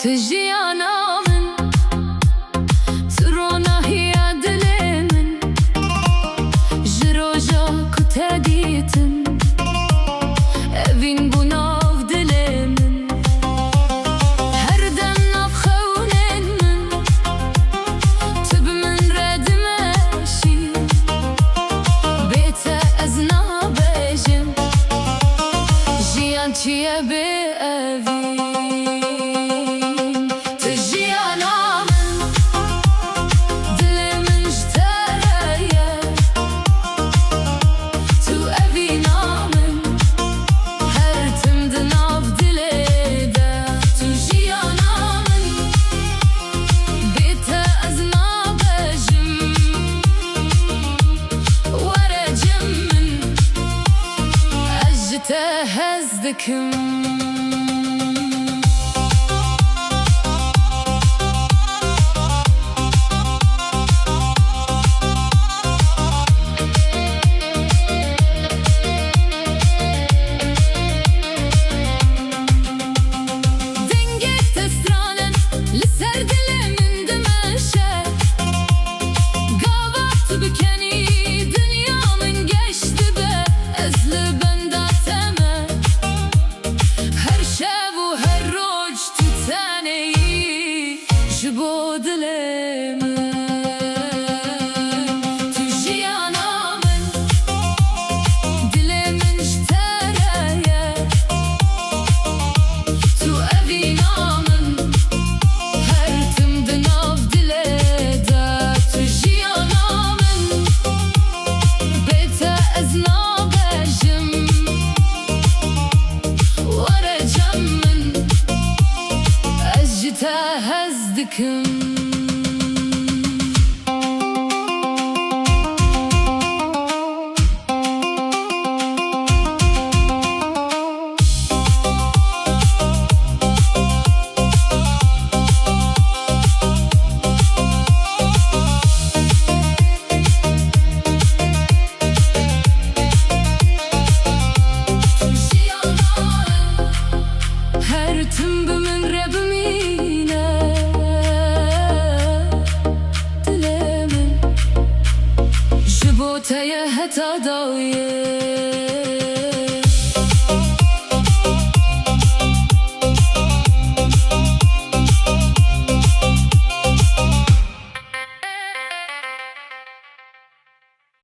تجي أنا من ترونا هي دلي من جروجا كتاديتم أبين بناف دلي من هردم ناف خونين من تب من رد ماشي بيتا أزنا بجم جيان تشيا بأبين تهزدكم تهزدكم هرتم بمن ربمي تايه هتا داویه